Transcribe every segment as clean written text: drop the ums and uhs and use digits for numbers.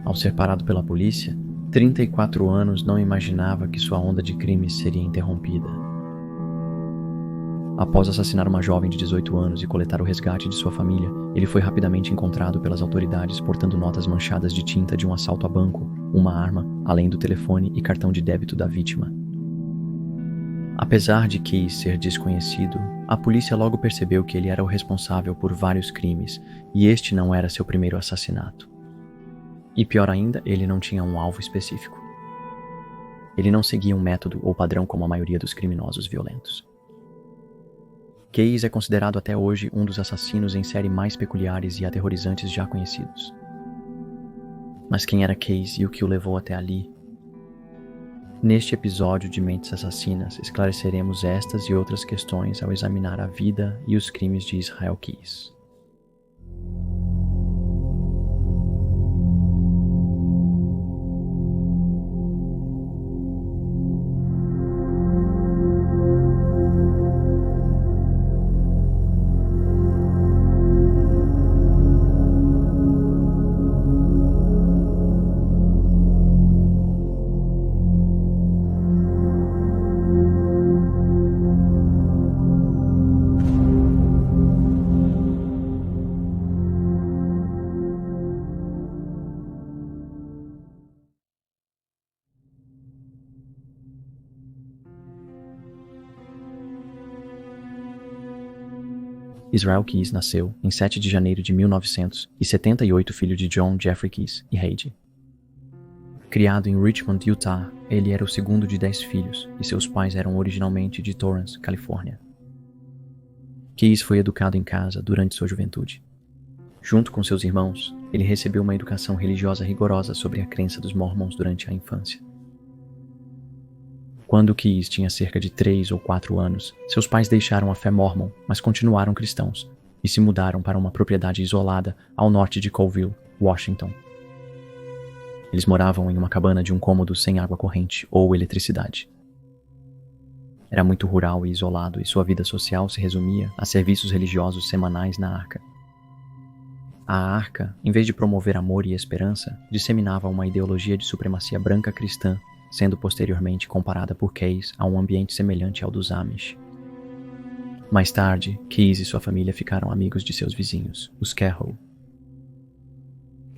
Ao ser parado pela polícia, 34 anos não imaginava que sua onda de crimes seria interrompida. Após assassinar uma jovem de 18 anos e coletar o resgate de sua família, ele foi rapidamente encontrado pelas autoridades portando notas manchadas de tinta de um assalto a banco, uma arma, além do telefone e cartão de débito da vítima. Apesar de Keyes ser desconhecido, a polícia logo percebeu que ele era o responsável por vários crimes, e este não era seu primeiro assassinato. E pior ainda, ele não tinha um alvo específico. Ele não seguia um método ou padrão como a maioria dos criminosos violentos. Keyes é considerado até hoje um dos assassinos em série mais peculiares e aterrorizantes já conhecidos. Mas quem era Keyes e o que o levou até ali? Neste episódio de Mentes Assassinas, esclareceremos estas e outras questões ao examinar a vida e os crimes de Israel Keyes. Israel Keyes nasceu em 7 de janeiro de 1978, filho de John Jeffrey Keyes e Heidi. Criado em Richmond, Utah, ele era o segundo de 10 filhos e seus pais eram originalmente de Torrance, Califórnia. Keyes foi educado em casa durante sua juventude. Junto com seus irmãos, ele recebeu uma educação religiosa rigorosa sobre a crença dos Mormons durante a infância. Quando Keyes tinha cerca de 3 ou 4 anos, seus pais deixaram a fé mormon, mas continuaram cristãos, e se mudaram para uma propriedade isolada ao norte de Colville, Washington. Eles moravam em uma cabana de um cômodo sem água corrente ou eletricidade. Era muito rural e isolado, e sua vida social se resumia a serviços religiosos semanais na arca. A arca, em vez de promover amor e esperança, disseminava uma ideologia de supremacia branca cristã, sendo posteriormente comparada por Keyes a um ambiente semelhante ao dos Amish. Mais tarde, Keyes e sua família ficaram amigos de seus vizinhos, os Carroll.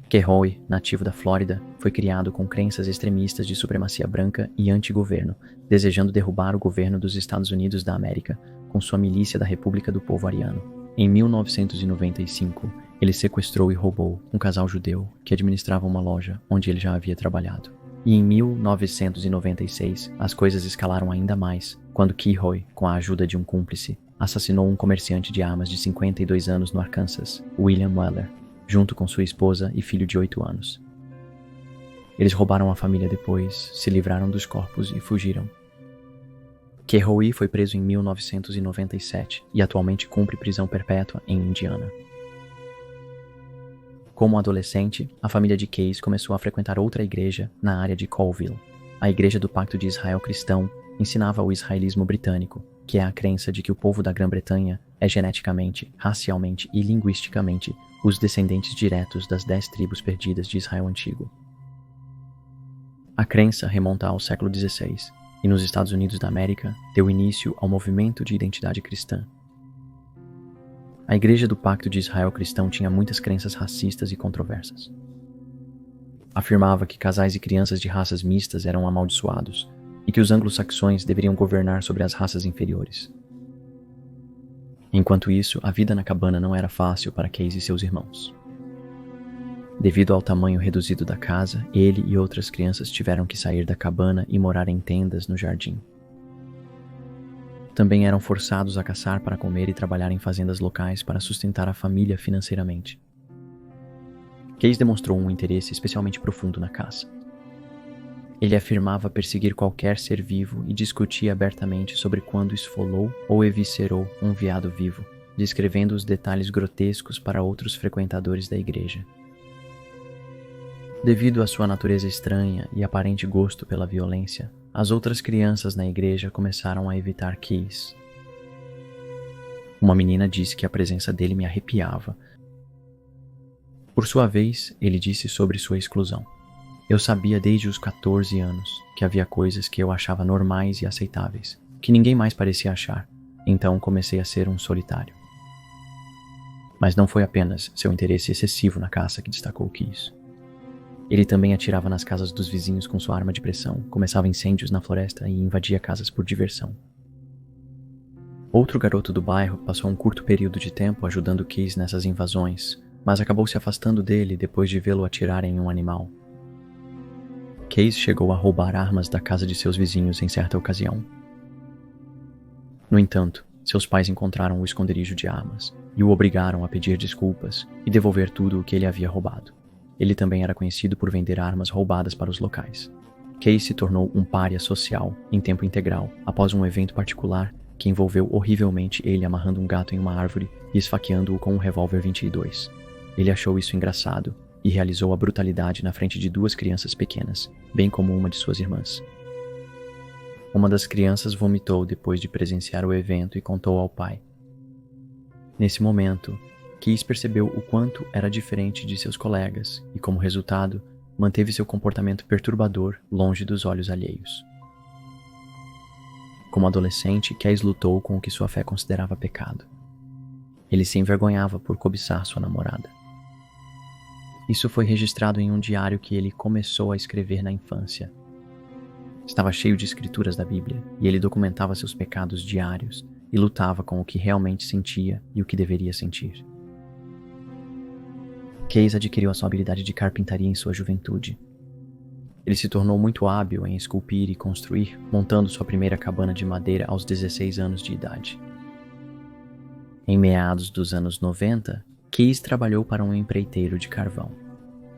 Kehoe, nativo da Flórida, foi criado com crenças extremistas de supremacia branca e anti-governo, desejando derrubar o governo dos Estados Unidos da América com sua milícia da República do Povo Ariano. Em 1995, ele sequestrou e roubou um casal judeu que administrava uma loja onde ele já havia trabalhado. E em 1996, as coisas escalaram ainda mais, quando Kehoe, com a ajuda de um cúmplice, assassinou um comerciante de armas de 52 anos no Arkansas, William Weller, junto com sua esposa e filho de 8 anos. Eles roubaram a família depois, se livraram dos corpos e fugiram. Kehoe foi preso em 1997 e atualmente cumpre prisão perpétua em Indiana. Como adolescente, a família de Keyes começou a frequentar outra igreja na área de Colville. A Igreja do Pacto de Israel Cristão ensinava o israelismo britânico, que é a crença de que o povo da Grã-Bretanha é geneticamente, racialmente e linguisticamente os descendentes diretos das 10 tribos perdidas de Israel antigo. A crença remonta ao século XVI e nos Estados Unidos da América deu início ao movimento de identidade cristã. A Igreja do Pacto de Israel Cristão tinha muitas crenças racistas e controversas. Afirmava que casais e crianças de raças mistas eram amaldiçoados e que os anglo-saxões deveriam governar sobre as raças inferiores. Enquanto isso, a vida na cabana não era fácil para Keyes e seus irmãos. Devido ao tamanho reduzido da casa, ele e outras crianças tiveram que sair da cabana e morar em tendas no jardim. Também eram forçados a caçar para comer e trabalhar em fazendas locais para sustentar a família financeiramente. Keyes demonstrou um interesse especialmente profundo na caça. Ele afirmava perseguir qualquer ser vivo e discutia abertamente sobre quando esfolou ou eviscerou um veado vivo, descrevendo os detalhes grotescos para outros frequentadores da igreja. Devido à sua natureza estranha e aparente gosto pela violência, as outras crianças na igreja começaram a evitar Keyes. Uma menina disse que a presença dele me arrepiava. Por sua vez, ele disse sobre sua exclusão. Eu sabia desde os 14 anos que havia coisas que eu achava normais e aceitáveis, que ninguém mais parecia achar, então comecei a ser um solitário. Mas não foi apenas seu interesse excessivo na caça que destacou Keyes. Ele também atirava nas casas dos vizinhos com sua arma de pressão, começava incêndios na floresta e invadia casas por diversão. Outro garoto do bairro passou um curto período de tempo ajudando Keyes nessas invasões, mas acabou se afastando dele depois de vê-lo atirar em um animal. Keyes chegou a roubar armas da casa de seus vizinhos em certa ocasião. No entanto, seus pais encontraram o esconderijo de armas e o obrigaram a pedir desculpas e devolver tudo o que ele havia roubado. Ele também era conhecido por vender armas roubadas para os locais. Keyes se tornou um pária social em tempo integral após um evento particular que envolveu horrivelmente ele amarrando um gato em uma árvore e esfaqueando-o com um revólver 22. Ele achou isso engraçado e realizou a brutalidade na frente de 2 crianças pequenas, bem como uma de suas irmãs. Uma das crianças vomitou depois de presenciar o evento e contou ao pai. Nesse momento, Keyes percebeu o quanto era diferente de seus colegas e, como resultado, manteve seu comportamento perturbador longe dos olhos alheios. Como adolescente, Keyes lutou com o que sua fé considerava pecado. Ele se envergonhava por cobiçar sua namorada. Isso foi registrado em um diário que ele começou a escrever na infância. Estava cheio de escrituras da Bíblia, e ele documentava seus pecados diários e lutava com o que realmente sentia e o que deveria sentir. Keyes adquiriu a sua habilidade de carpintaria em sua juventude. Ele se tornou muito hábil em esculpir e construir, montando sua primeira cabana de madeira aos 16 anos de idade. Em meados dos anos 90, Keyes trabalhou para um empreiteiro de carvão.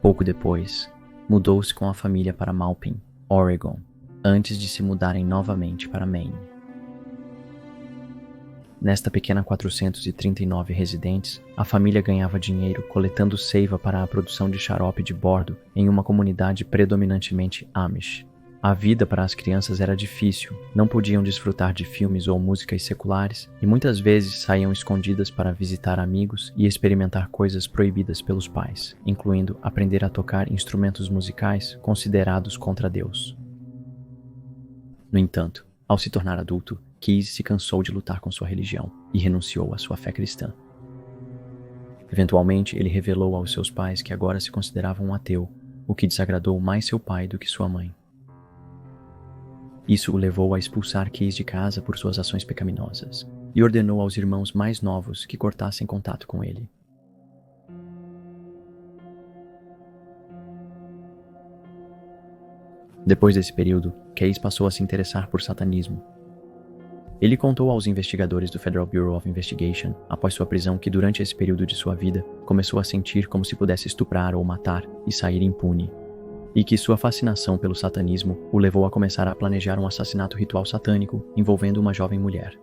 Pouco depois, mudou-se com a família para Maupin, Oregon, antes de se mudarem novamente para Maine. Nesta pequena 439 residentes, a família ganhava dinheiro coletando seiva para a produção de xarope de bordo em uma comunidade predominantemente Amish. A vida para as crianças era difícil, não podiam desfrutar de filmes ou músicas seculares e muitas vezes saíam escondidas para visitar amigos e experimentar coisas proibidas pelos pais, incluindo aprender a tocar instrumentos musicais considerados contra Deus. No entanto, ao se tornar adulto, Keyes se cansou de lutar com sua religião e renunciou à sua fé cristã. Eventualmente, ele revelou aos seus pais que agora se considerava um ateu, o que desagradou mais seu pai do que sua mãe. Isso o levou a expulsar Keyes de casa por suas ações pecaminosas e ordenou aos irmãos mais novos que cortassem contato com ele. Depois desse período, Keyes passou a se interessar por satanismo. Ele contou aos investigadores do Federal Bureau of Investigation, após sua prisão, que durante esse período de sua vida, começou a sentir como se pudesse estuprar ou matar e sair impune, e que sua fascinação pelo satanismo o levou a começar a planejar um assassinato ritual satânico envolvendo uma jovem mulher.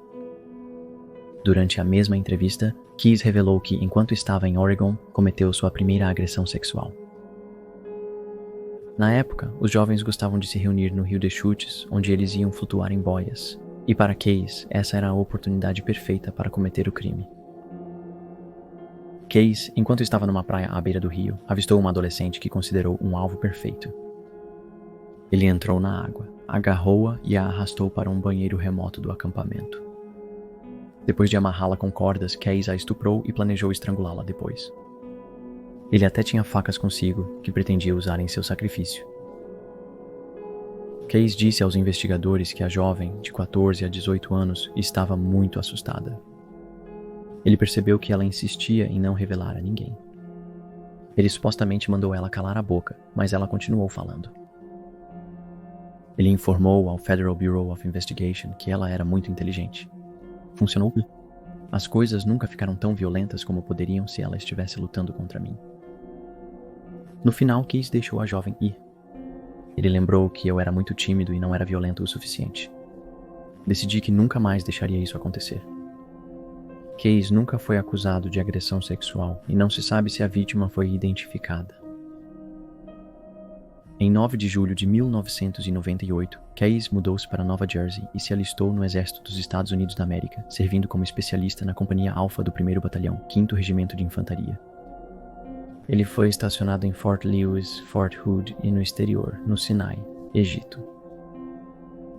Durante a mesma entrevista, Keyes revelou que, enquanto estava em Oregon, cometeu sua primeira agressão sexual. Na época, os jovens gostavam de se reunir no Rio de Chutes, onde eles iam flutuar em boias. E para Keyes, essa era a oportunidade perfeita para cometer o crime. Keyes, enquanto estava numa praia à beira do rio, avistou uma adolescente que considerou um alvo perfeito. Ele entrou na água, agarrou-a e a arrastou para um banheiro remoto do acampamento. Depois de amarrá-la com cordas, Keyes a estuprou e planejou estrangulá-la depois. Ele até tinha facas consigo, que pretendia usar em seu sacrifício. Keyes disse aos investigadores que a jovem, de 14 a 18 anos, estava muito assustada. Ele percebeu que ela insistia em não revelar a ninguém. Ele supostamente mandou ela calar a boca, mas ela continuou falando. Ele informou ao Federal Bureau of Investigation que ela era muito inteligente. Funcionou? As coisas nunca ficaram tão violentas como poderiam se ela estivesse lutando contra mim. No final, Keyes deixou a jovem ir. Ele lembrou que eu era muito tímido e não era violento o suficiente. Decidi que nunca mais deixaria isso acontecer. Keyes nunca foi acusado de agressão sexual e não se sabe se a vítima foi identificada. Em 9 de julho de 1998, Keyes mudou-se para Nova Jersey e se alistou no Exército dos Estados Unidos da América, servindo como especialista na Companhia Alfa do 1º Batalhão, 5º Regimento de Infantaria. Ele foi estacionado em Fort Lewis, Fort Hood e no exterior, no Sinai, Egito.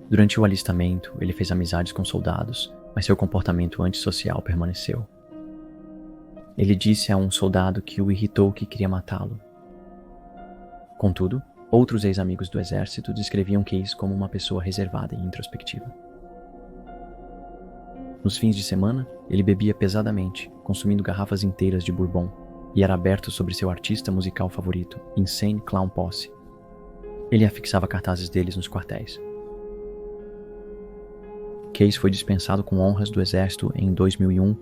Durante o alistamento, ele fez amizades com soldados, mas seu comportamento antissocial permaneceu. Ele disse a um soldado que o irritou que queria matá-lo. Contudo, outros ex-amigos do exército descreviam Case como uma pessoa reservada e introspectiva. Nos fins de semana, ele bebia pesadamente, consumindo garrafas inteiras de bourbon, e era aberto sobre seu artista musical favorito, Insane Clown Posse. Ele afixava cartazes deles nos quartéis. Case foi dispensado com honras do exército em 2001.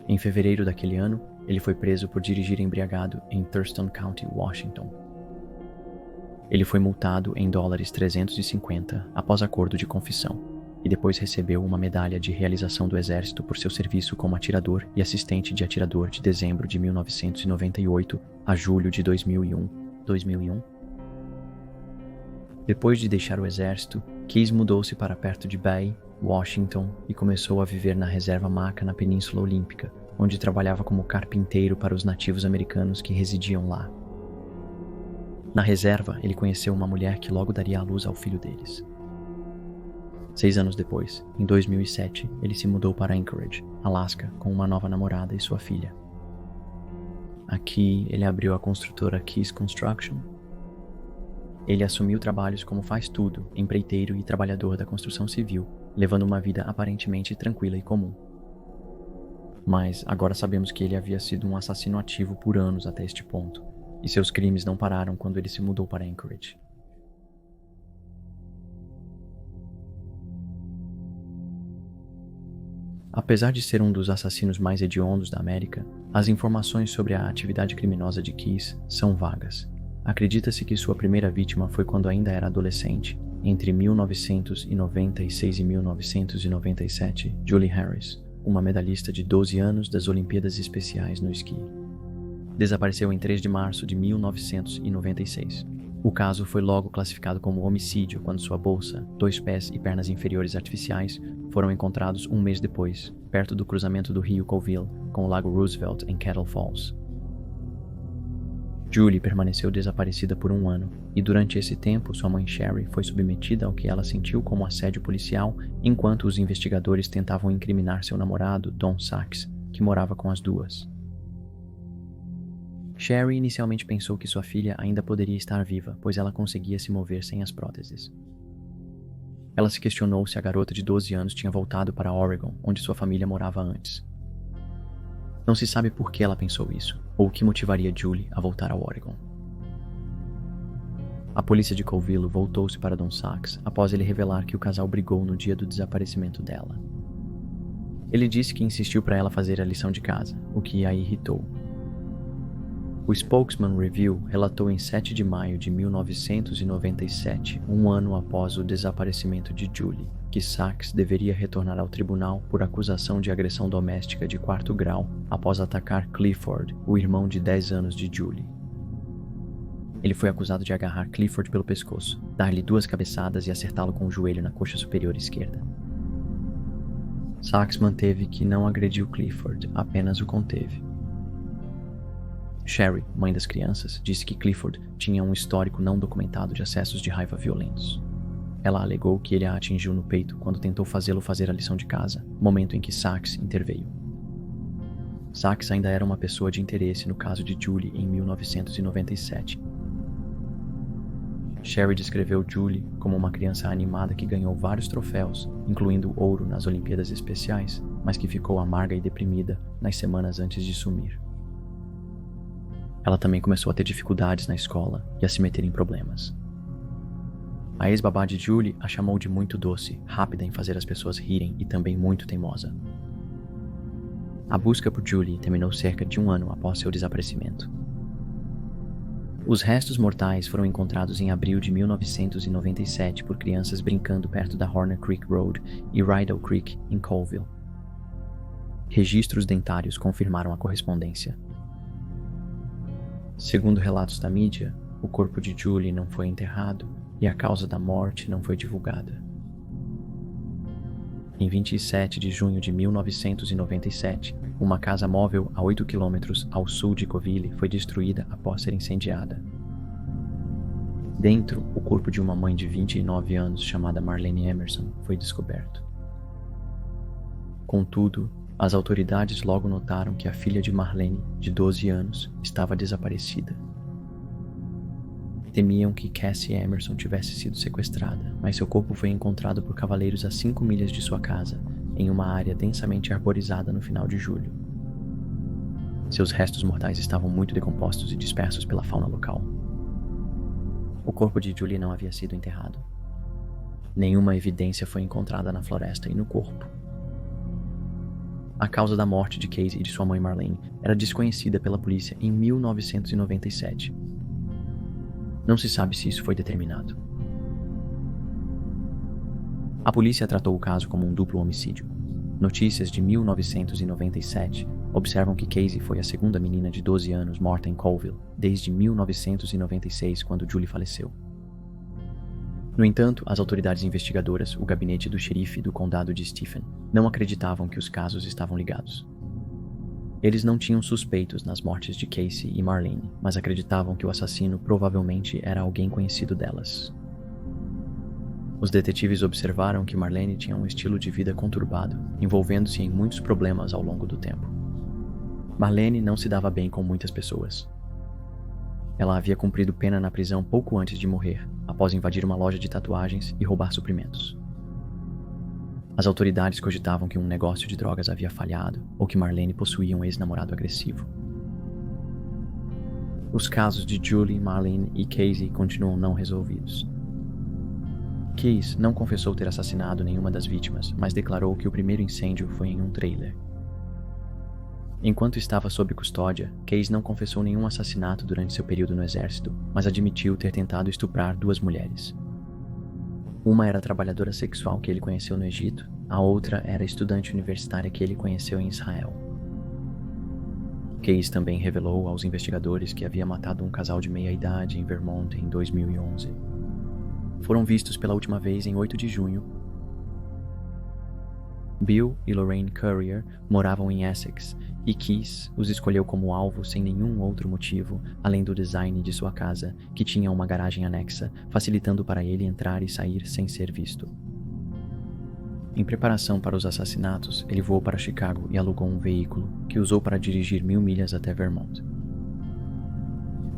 Em fevereiro daquele ano, ele foi preso por dirigir embriagado em Thurston County, Washington. Ele foi multado em $350 após acordo de confissão, e depois recebeu uma medalha de realização do exército por seu serviço como atirador e assistente de atirador de dezembro de 1998 a julho de 2001. Depois de deixar o exército, Case mudou-se para perto de Bay, Washington, e começou a viver na reserva Maca na Península Olímpica, onde trabalhava como carpinteiro para os nativos americanos que residiam lá. Na reserva, ele conheceu uma mulher que logo daria à luz ao filho deles. 6 anos depois, em 2007, ele se mudou para Anchorage, Alaska, com uma nova namorada e sua filha. Aqui, ele abriu a construtora Case Construction. Ele assumiu trabalhos como faz-tudo, empreiteiro e trabalhador da construção civil, levando uma vida aparentemente tranquila e comum. Mas agora sabemos que ele havia sido um assassino ativo por anos até este ponto, e seus crimes não pararam quando ele se mudou para Anchorage. Apesar de ser um dos assassinos mais hediondos da América, as informações sobre a atividade criminosa de Case são vagas. Acredita-se que sua primeira vítima foi quando ainda era adolescente, entre 1996 e 1997, Julie Harris, uma medalhista de 12 anos das Olimpíadas Especiais no esqui. Desapareceu em 3 de março de 1996. O caso foi logo classificado como homicídio quando sua bolsa, 2 pés e pernas inferiores artificiais foram encontrados um mês depois, perto do cruzamento do rio Colville com o lago Roosevelt em Kettle Falls. Julie permaneceu desaparecida por 1 ano, e durante esse tempo sua mãe Sherry foi submetida ao que ela sentiu como assédio policial enquanto os investigadores tentavam incriminar seu namorado, Don Sachs, que morava com as duas. Sherry inicialmente pensou que sua filha ainda poderia estar viva, pois ela conseguia se mover sem as próteses. Ela se questionou se a garota de 12 anos tinha voltado para Oregon, onde sua família morava antes. Não se sabe por que ela pensou isso, ou o que motivaria Julie a voltar ao Oregon. A polícia de Colville voltou-se para Don Sachs após ele revelar que o casal brigou no dia do desaparecimento dela. Ele disse que insistiu para ela fazer a lição de casa, o que a irritou. O Spokesman Review relatou em 7 de maio de 1997, 1 ano após o desaparecimento de Julie, que Sachs deveria retornar ao tribunal por acusação de agressão doméstica de 4º grau após atacar Clifford, o irmão de 10 anos de Julie. Ele foi acusado de agarrar Clifford pelo pescoço, dar-lhe 2 cabeçadas e acertá-lo com o joelho na coxa superior esquerda. Sachs manteve que não agrediu Clifford, apenas o conteve. Sherry, mãe das crianças, disse que Clifford tinha um histórico não documentado de acessos de raiva violentos. Ela alegou que ele a atingiu no peito quando tentou fazê-lo fazer a lição de casa, momento em que Sachs interveio. Sachs ainda era uma pessoa de interesse no caso de Julie em 1997. Sherry descreveu Julie como uma criança animada que ganhou vários troféus, incluindo ouro nas Olimpíadas Especiais, mas que ficou amarga e deprimida nas semanas antes de sumir. Ela também começou a ter dificuldades na escola e a se meter em problemas. A ex-babá de Julie a chamou de muito doce, rápida em fazer as pessoas rirem e também muito teimosa. A busca por Julie terminou cerca de 1 ano após seu desaparecimento. Os restos mortais foram encontrados em abril de 1997 por crianças brincando perto da Horner Creek Road e Rydell Creek, em Colville. Registros dentários confirmaram a correspondência. Segundo relatos da mídia, o corpo de Julie não foi enterrado e a causa da morte não foi divulgada. Em 27 de junho de 1997, uma casa móvel a 8 quilômetros ao sul de Coville foi destruída após ser incendiada. Dentro, o corpo de uma mãe de 29 anos chamada Marlene Emerson foi descoberto. Contudo, as autoridades logo notaram que a filha de Marlene, de 12 anos, estava desaparecida. Temiam que Cassie Emerson tivesse sido sequestrada, mas seu corpo foi encontrado por cavaleiros a 5 milhas de sua casa, em uma área densamente arborizada no final de julho. Seus restos mortais estavam muito decompostos e dispersos pela fauna local. O corpo de Julie não havia sido enterrado. Nenhuma evidência foi encontrada na floresta e no corpo. A causa da morte de Casey e de sua mãe Marlene era desconhecida pela polícia em 1997. Não se sabe se isso foi determinado. A polícia tratou o caso como um duplo homicídio. Notícias de 1997 observam que Casey foi a segunda menina de 12 anos morta em Colville desde 1996, quando Julie faleceu. No entanto, as autoridades investigadoras, o gabinete do xerife do condado de Stephen, não acreditavam que os casos estavam ligados. Eles não tinham suspeitos nas mortes de Casey e Marlene, mas acreditavam que o assassino provavelmente era alguém conhecido delas. Os detetives observaram que Marlene tinha um estilo de vida conturbado, envolvendo-se em muitos problemas ao longo do tempo. Marlene não se dava bem com muitas pessoas. Ela havia cumprido pena na prisão pouco antes de morrer, após invadir uma loja de tatuagens e roubar suprimentos. As autoridades cogitavam que um negócio de drogas havia falhado ou que Marlene possuía um ex-namorado agressivo. Os casos de Julie, Marlene e Casey continuam não resolvidos. Casey não confessou ter assassinado nenhuma das vítimas, mas declarou que o primeiro incêndio foi em um trailer. Enquanto estava sob custódia, Casey não confessou nenhum assassinato durante seu período no exército, mas admitiu ter tentado estuprar 2 mulheres. Uma era a trabalhadora sexual que ele conheceu no Egito, a outra era a estudante universitária que ele conheceu em Israel. Casey também revelou aos investigadores que havia matado um casal de meia-idade em Vermont em 2011. Foram vistos pela última vez em 8 de junho. Bill e Lorraine Currier moravam em Essex, e Casey os escolheu como alvo sem nenhum outro motivo, além do design de sua casa, que tinha uma garagem anexa, facilitando para ele entrar e sair sem ser visto. Em preparação para os assassinatos, ele voou para Chicago e alugou um veículo, que usou para dirigir 1000 milhas até Vermont.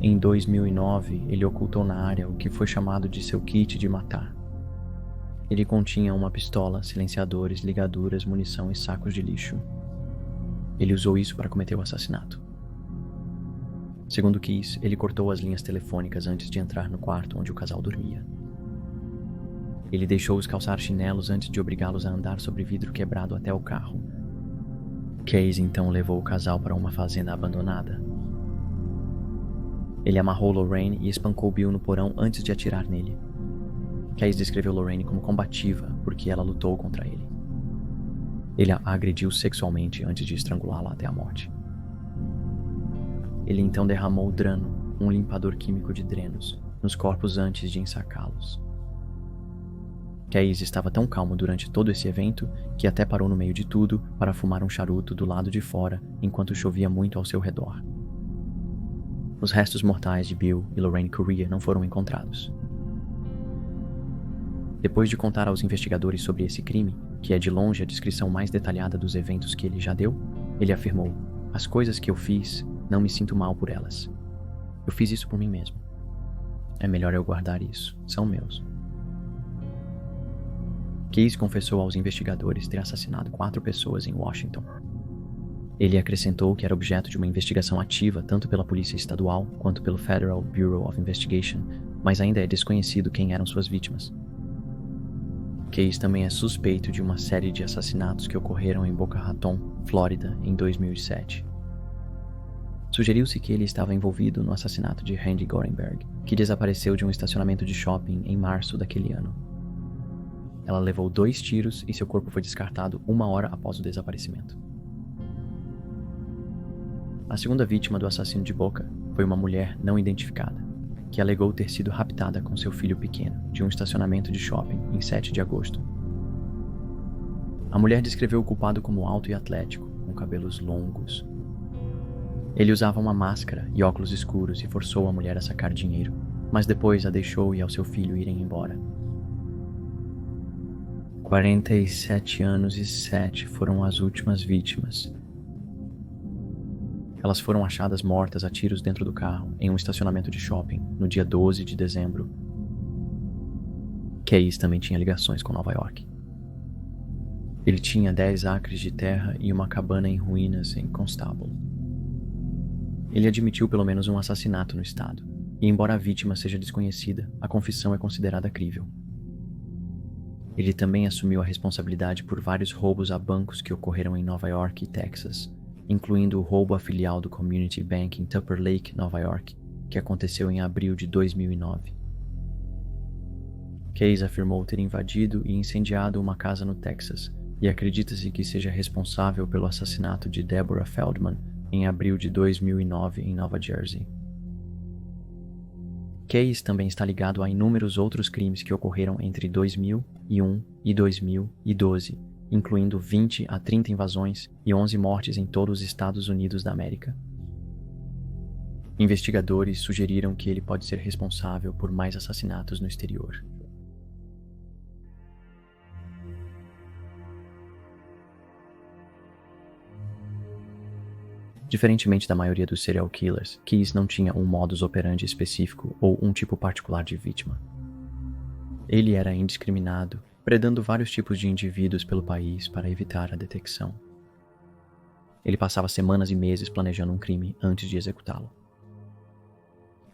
Em 2009, ele ocultou na área o que foi chamado de seu kit de matar. Ele continha uma pistola, silenciadores, ligaduras, munição e sacos de lixo. Ele usou isso para cometer o assassinato. Segundo Casey, ele cortou as linhas telefônicas antes de entrar no quarto onde o casal dormia. Ele deixou-os calçar chinelos antes de obrigá-los a andar sobre vidro quebrado até o carro. Casey então levou o casal para uma fazenda abandonada. Ele amarrou Lorraine e espancou Bill no porão antes de atirar nele. Casey descreveu Lorraine como combativa porque ela lutou contra ele. Ele a agrediu sexualmente antes de estrangulá-la até a morte. Ele então derramou drano, um limpador químico de drenos, nos corpos antes de ensacá-los. Casey estava tão calmo durante todo esse evento que até parou no meio de tudo para fumar um charuto do lado de fora enquanto chovia muito ao seu redor. Os restos mortais de Bill e Lorraine Currier não foram encontrados. Depois de contar aos investigadores sobre esse crime, que é de longe a descrição mais detalhada dos eventos que ele já deu, ele afirmou: "As coisas que eu fiz, não me sinto mal por elas. Eu fiz isso por mim mesmo. É melhor eu guardar isso. São meus." Casey confessou aos investigadores ter assassinado 4 pessoas em Washington. Ele acrescentou que era objeto de uma investigação ativa tanto pela Polícia Estadual quanto pelo Federal Bureau of Investigation, mas ainda é desconhecido quem eram suas vítimas. Casey também é suspeito de uma série de assassinatos que ocorreram em Boca Raton, Flórida, em 2007. Sugeriu-se que ele estava envolvido no assassinato de Randy Gorenberg, que desapareceu de um estacionamento de shopping em março daquele ano. Ela levou 2 tiros e seu corpo foi descartado 1 hora após o desaparecimento. A segunda vítima do assassino de Boca foi uma mulher não identificada, que alegou ter sido raptada com seu filho pequeno de um estacionamento de shopping em 7 de agosto. A mulher descreveu o culpado como alto e atlético, com cabelos longos. Ele usava uma máscara e óculos escuros e forçou a mulher a sacar dinheiro, mas depois a deixou e ao seu filho irem embora. 47 anos e 7 foram as últimas vítimas. Elas foram achadas mortas a tiros dentro do carro, em um estacionamento de shopping, no dia 12 de dezembro. Case também tinha ligações com Nova York. Ele tinha 10 acres de terra e uma cabana em ruínas em Constable. Ele admitiu pelo menos um assassinato no estado, e embora a vítima seja desconhecida, a confissão é considerada crível. Ele também assumiu a responsabilidade por vários roubos a bancos que ocorreram em Nova York e Texas, incluindo o roubo à filial do Community Bank em Tupper Lake, Nova York, que aconteceu em abril de 2009. Case afirmou ter invadido e incendiado uma casa no Texas, e acredita-se que seja responsável pelo assassinato de Deborah Feldman em abril de 2009 em Nova Jersey. Case também está ligado a inúmeros outros crimes que ocorreram entre 2001 e 2012, incluindo 20 a 30 invasões e 11 mortes em todos os Estados Unidos da América. Investigadores sugeriram que ele pode ser responsável por mais assassinatos no exterior. Diferentemente da maioria dos serial killers, Case não tinha um modus operandi específico ou um tipo particular de vítima. Ele era indiscriminado, predando vários tipos de indivíduos pelo país para evitar a detecção. Ele passava semanas e meses planejando um crime antes de executá-lo.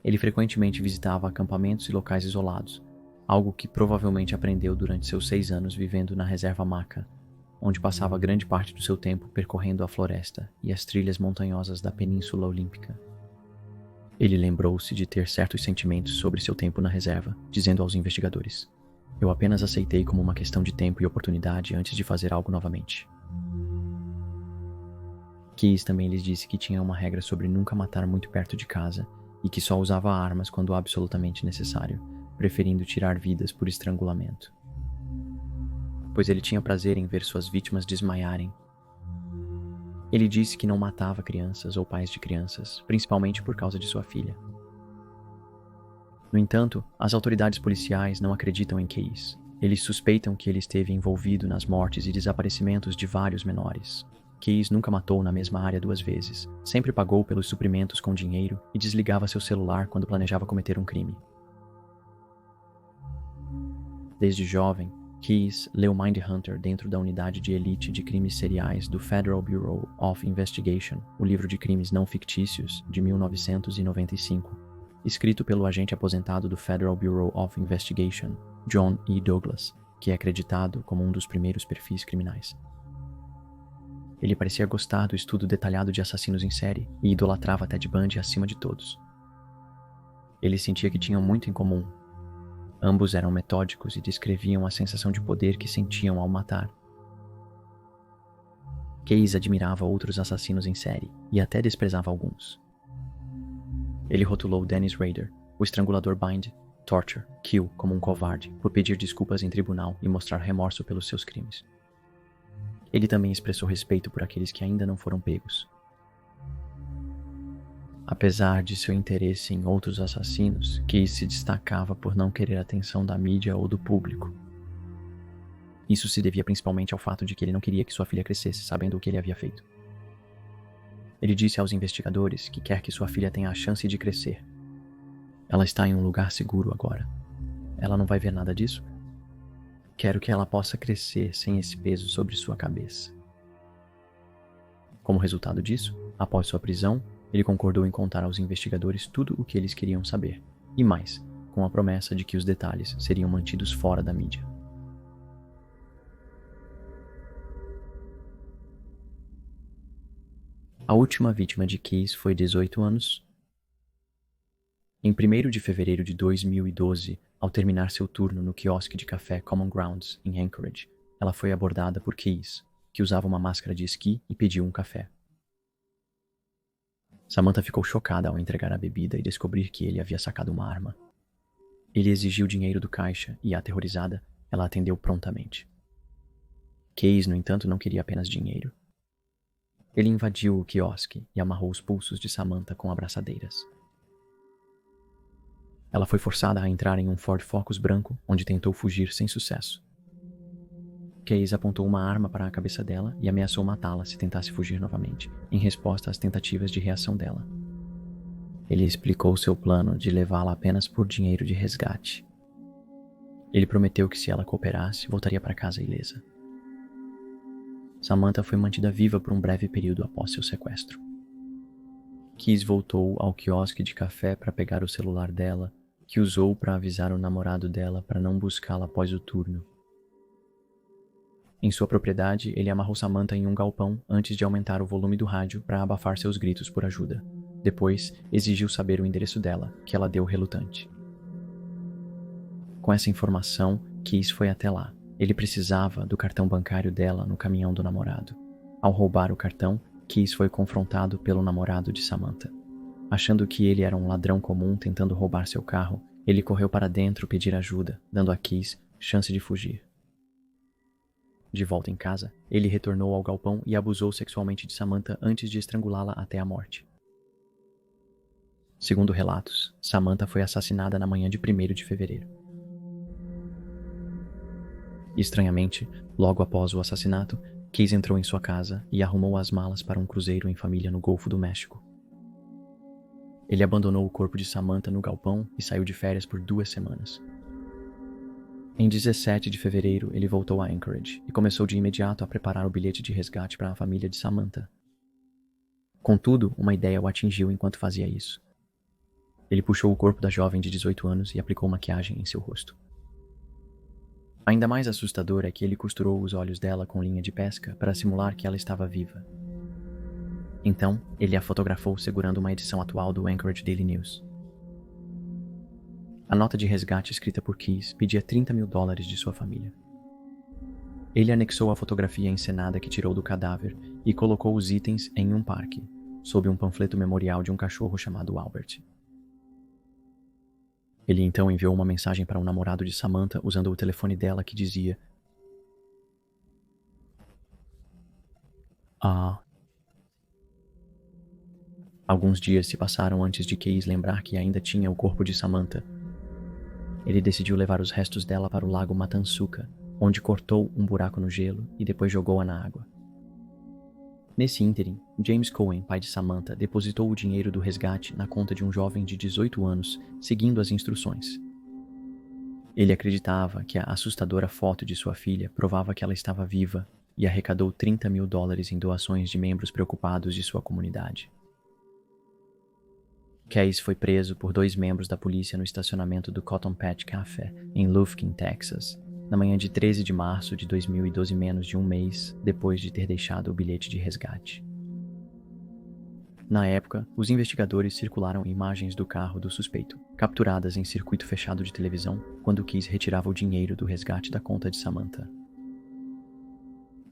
Ele frequentemente visitava acampamentos e locais isolados, algo que provavelmente aprendeu durante seus 6 anos vivendo na reserva Maca, onde passava grande parte do seu tempo percorrendo a floresta e as trilhas montanhosas da Península Olímpica. Ele lembrou-se de ter certos sentimentos sobre seu tempo na reserva, dizendo aos investigadores: "Eu apenas aceitei como uma questão de tempo e oportunidade antes de fazer algo novamente." Case também lhes disse que tinha uma regra sobre nunca matar muito perto de casa e que só usava armas quando absolutamente necessário, preferindo tirar vidas por estrangulamento, pois ele tinha prazer em ver suas vítimas desmaiarem. Ele disse que não matava crianças ou pais de crianças, principalmente por causa de sua filha. No entanto, as autoridades policiais não acreditam em Case. Eles suspeitam que ele esteve envolvido nas mortes e desaparecimentos de vários menores. Case nunca matou na mesma área 2 vezes, sempre pagou pelos suprimentos com dinheiro e desligava seu celular quando planejava cometer um crime. Desde jovem, Case leu Mindhunter dentro da unidade de elite de crimes seriais do Federal Bureau of Investigation, o livro de crimes não fictícios de 1995, escrito pelo agente aposentado do Federal Bureau of Investigation, John E. Douglas, que é acreditado como um dos primeiros perfis criminais. Ele parecia gostar do estudo detalhado de assassinos em série e idolatrava Ted Bundy acima de todos. Ele sentia que tinham muito em comum. Ambos eram metódicos e descreviam a sensação de poder que sentiam ao matar. Case admirava outros assassinos em série e até desprezava alguns. Ele rotulou Dennis Rader, o estrangulador Bind, Torture, Kill como um covarde por pedir desculpas em tribunal e mostrar remorso pelos seus crimes. Ele também expressou respeito por aqueles que ainda não foram pegos. Apesar de seu interesse em outros assassinos, Case se destacava por não querer a atenção da mídia ou do público. Isso se devia principalmente ao fato de que ele não queria que sua filha crescesse sabendo o que ele havia feito. Ele disse aos investigadores que quer que sua filha tenha a chance de crescer. Ela está em um lugar seguro agora. Ela não vai ver nada disso? Quero que ela possa crescer sem esse peso sobre sua cabeça. Como resultado disso, após sua prisão, ele concordou em contar aos investigadores tudo o que eles queriam saber, e mais, com a promessa de que os detalhes seriam mantidos fora da mídia. A última vítima de Case foi 18 anos. Em 1º de fevereiro de 2012, ao terminar seu turno no quiosque de café Common Grounds, em Anchorage, ela foi abordada por Case, que usava uma máscara de esqui e pediu um café. Samantha ficou chocada ao entregar a bebida e descobrir que ele havia sacado uma arma. Ele exigiu dinheiro do caixa e, aterrorizada, ela atendeu prontamente. Case, no entanto, não queria apenas dinheiro. Ele invadiu o quiosque e amarrou os pulsos de Samantha com abraçadeiras. Ela foi forçada a entrar em um Ford Focus branco, onde tentou fugir sem sucesso. Case apontou uma arma para a cabeça dela e ameaçou matá-la se tentasse fugir novamente, em resposta às tentativas de reação dela. Ele explicou seu plano de levá-la apenas por dinheiro de resgate. Ele prometeu que se ela cooperasse, voltaria para casa ilesa. Samantha foi mantida viva por um breve período após seu sequestro. Case voltou ao quiosque de café para pegar o celular dela, que usou para avisar o namorado dela para não buscá-la após o turno. Em sua propriedade, ele amarrou Samantha em um galpão antes de aumentar o volume do rádio para abafar seus gritos por ajuda. Depois, exigiu saber o endereço dela, que ela deu relutante. Com essa informação, Case foi até lá. Ele precisava do cartão bancário dela no caminhão do namorado. Ao roubar o cartão, Case foi confrontado pelo namorado de Samantha. Achando que ele era um ladrão comum tentando roubar seu carro, ele correu para dentro pedir ajuda, dando a Case chance de fugir. De volta em casa, ele retornou ao galpão e abusou sexualmente de Samantha antes de estrangulá-la até a morte. Segundo relatos, Samantha foi assassinada na manhã de 1º de fevereiro. Estranhamente, logo após o assassinato, Case entrou em sua casa e arrumou as malas para um cruzeiro em família no Golfo do México. Ele abandonou o corpo de Samantha no galpão e saiu de férias por 2 semanas. Em 17 de fevereiro, ele voltou a Anchorage e começou de imediato a preparar o bilhete de resgate para a família de Samantha. Contudo, uma ideia o atingiu enquanto fazia isso. Ele puxou o corpo da jovem de 18 anos e aplicou maquiagem em seu rosto. Ainda mais assustador é que ele costurou os olhos dela com linha de pesca para simular que ela estava viva. Então, ele a fotografou segurando uma edição atual do Anchorage Daily News. A nota de resgate escrita por Case pedia $30 mil de sua família. Ele anexou a fotografia encenada que tirou do cadáver e colocou os itens em um parque, sob um panfleto memorial de um cachorro chamado Albert. Ele então enviou uma mensagem para um namorado de Samantha usando o telefone dela que dizia: Alguns dias se passaram antes de Case lembrar que ainda tinha o corpo de Samantha. Ele decidiu levar os restos dela para o lago Matansuca, onde cortou um buraco no gelo e depois jogou-a na água. Nesse ínterim, James Cohen, pai de Samantha, depositou o dinheiro do resgate na conta de um jovem de 18 anos, seguindo as instruções. Ele acreditava que a assustadora foto de sua filha provava que ela estava viva e arrecadou $30 mil em doações de membros preocupados de sua comunidade. Case foi preso por 2 membros da polícia no estacionamento do Cotton Patch Café, em Lufkin, Texas, na manhã de 13 de março de 2012, menos de um mês depois de ter deixado o bilhete de resgate. Na época, os investigadores circularam imagens do carro do suspeito, capturadas em circuito fechado de televisão, quando Case retirava o dinheiro do resgate da conta de Samantha.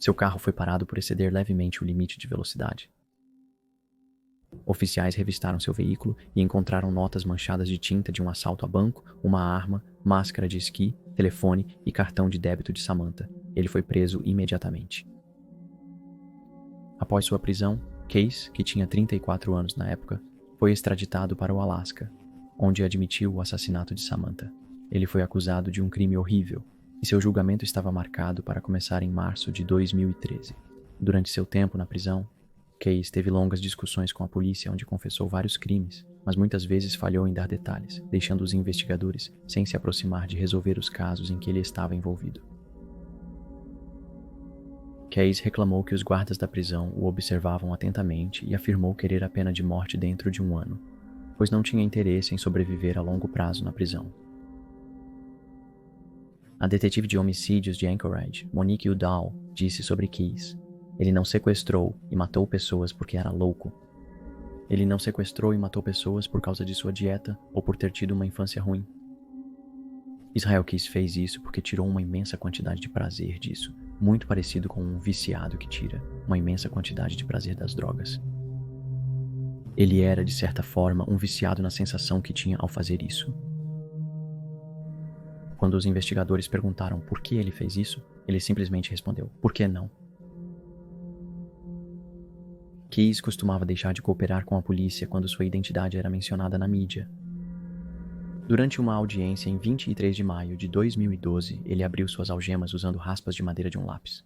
Seu carro foi parado por exceder levemente o limite de velocidade. Oficiais revistaram seu veículo e encontraram notas manchadas de tinta de um assalto a banco, uma arma, máscara de esqui, telefone e cartão de débito de Samantha. Ele foi preso imediatamente. Após sua prisão, Case, que tinha 34 anos na época, foi extraditado para o Alasca, onde admitiu o assassinato de Samantha. Ele foi acusado de um crime horrível e seu julgamento estava marcado para começar em março de 2013. Durante seu tempo na prisão, Case teve longas discussões com a polícia onde confessou vários crimes, mas muitas vezes falhou em dar detalhes, deixando os investigadores sem se aproximar de resolver os casos em que ele estava envolvido. Case reclamou que os guardas da prisão o observavam atentamente e afirmou querer a pena de morte dentro de 1 ano, pois não tinha interesse em sobreviver a longo prazo na prisão. A detetive de homicídios de Anchorage, Monique Udall, disse sobre Case: ele não sequestrou e matou pessoas porque era louco. Ele não sequestrou e matou pessoas por causa de sua dieta ou por ter tido uma infância ruim. Israel Case fez isso porque tirou uma imensa quantidade de prazer disso, muito parecido com um viciado que tira uma imensa quantidade de prazer das drogas. Ele era, de certa forma, um viciado na sensação que tinha ao fazer isso. Quando os investigadores perguntaram por que ele fez isso, Ele simplesmente respondeu: por que não? Keyes costumava deixar de cooperar com a polícia quando sua identidade era mencionada na mídia. Durante uma audiência em 23 de maio de 2012, ele abriu suas algemas usando raspas de madeira de um lápis.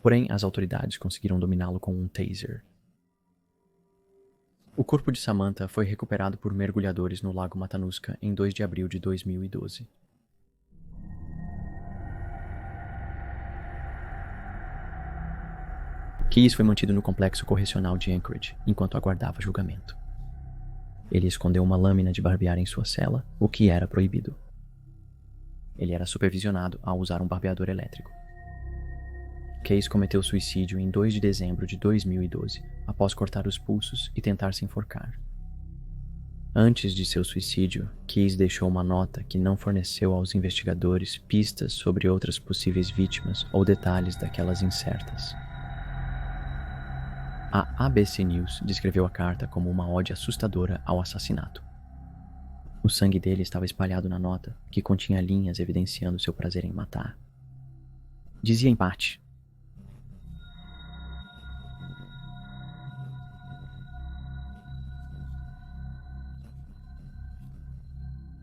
Porém, as autoridades conseguiram dominá-lo com um taser. O corpo de Samantha foi recuperado por mergulhadores no Lago Matanuska em 2 de abril de 2012. Keyes foi mantido no complexo correcional de Anchorage enquanto aguardava julgamento. Ele escondeu uma lâmina de barbear em sua cela, o que era proibido. Ele era supervisionado ao usar um barbeador elétrico. Keyes cometeu suicídio em 2 de dezembro de 2012, após cortar os pulsos e tentar se enforcar. Antes de seu suicídio, Keyes deixou uma nota que não forneceu aos investigadores pistas sobre outras possíveis vítimas ou detalhes daquelas incertas. A ABC News descreveu a carta como uma ode assustadora ao assassinato. O sangue dele estava espalhado na nota, que continha linhas evidenciando seu prazer em matar. Dizia em parte: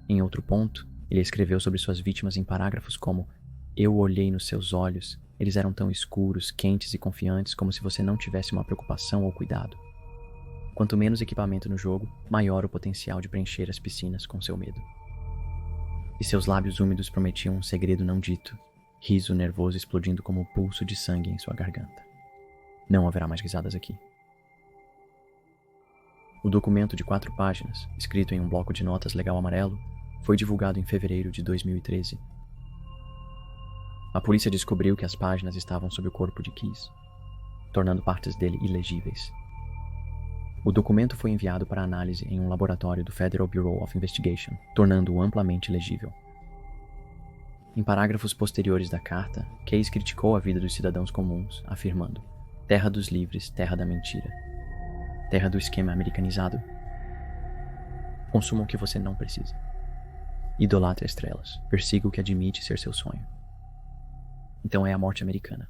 em outro ponto, ele escreveu sobre suas vítimas em parágrafos como: eu olhei nos seus olhos, eles eram tão escuros, quentes e confiantes como se você não tivesse uma preocupação ou cuidado. Quanto menos equipamento no jogo, maior o potencial de preencher as piscinas com seu medo. E seus lábios úmidos prometiam um segredo não dito, riso nervoso explodindo como o pulso de sangue em sua garganta. Não haverá mais risadas aqui. O documento de 4 páginas, escrito em um bloco de notas legal amarelo, foi divulgado em fevereiro de 2013. A polícia descobriu que as páginas estavam sob o corpo de Keyes, tornando partes dele ilegíveis. O documento foi enviado para análise em um laboratório do Federal Bureau of Investigation, tornando-o amplamente legível. Em parágrafos posteriores da carta, Keyes criticou a vida dos cidadãos comuns, afirmando: terra dos livres, terra da mentira. Terra do esquema americanizado. Consuma o que você não precisa. Idolatre estrelas, persiga o que admite ser seu sonho. Então é a morte americana.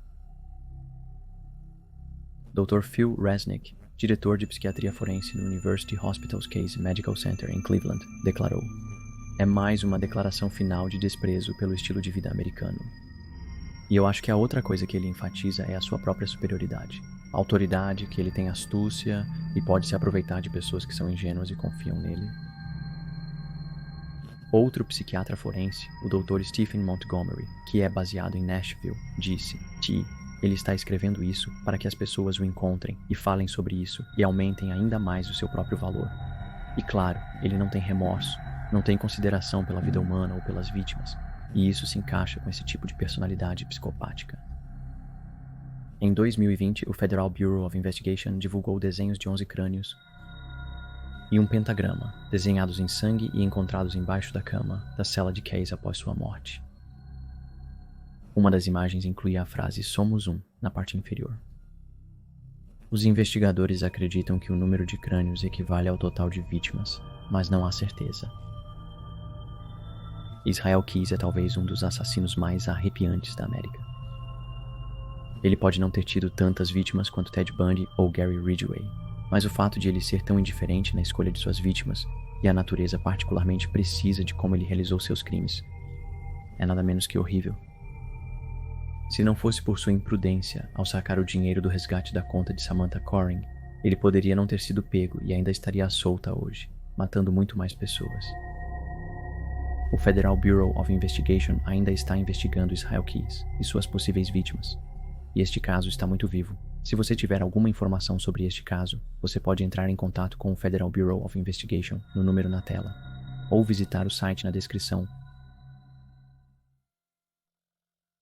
Dr. Phil Resnick, diretor de psiquiatria forense no University Hospitals Case Medical Center em Cleveland, declarou: é mais uma declaração final de desprezo pelo estilo de vida americano. E eu acho que a outra coisa que ele enfatiza é a sua própria superioridade. A autoridade, que ele tem astúcia e pode se aproveitar de pessoas que são ingênuas e confiam nele. Outro psiquiatra forense, o Dr. Stephen Montgomery, que é baseado em Nashville, disse: ele está escrevendo isso para que as pessoas o encontrem e falem sobre isso e aumentem ainda mais o seu próprio valor. E claro, ele não tem remorso, não tem consideração pela vida humana ou pelas vítimas, e isso se encaixa com esse tipo de personalidade psicopática. Em 2020, o Federal Bureau of Investigation divulgou desenhos de 11 crânios e um pentagrama, desenhados em sangue e encontrados embaixo da cama da cela de Keyes após sua morte. Uma das imagens incluía a frase "Somos um" na parte inferior. Os investigadores acreditam que o número de crânios equivale ao total de vítimas, mas não há certeza. Israel Keyes é talvez um dos assassinos mais arrepiantes da América. Ele pode não ter tido tantas vítimas quanto Ted Bundy ou Gary Ridgway, mas o fato de ele ser tão indiferente na escolha de suas vítimas e a natureza particularmente precisa de como ele realizou seus crimes é nada menos que horrível. Se não fosse por sua imprudência ao sacar o dinheiro do resgate da conta de Samantha Coring, ele poderia não ter sido pego e ainda estaria solta hoje, matando muito mais pessoas. O Federal Bureau of Investigation ainda está investigando Israel Keyes e suas possíveis vítimas, e este caso está muito vivo. Se você tiver alguma informação sobre este caso, você pode entrar em contato com o Federal Bureau of Investigation no número na tela, ou visitar o site na descrição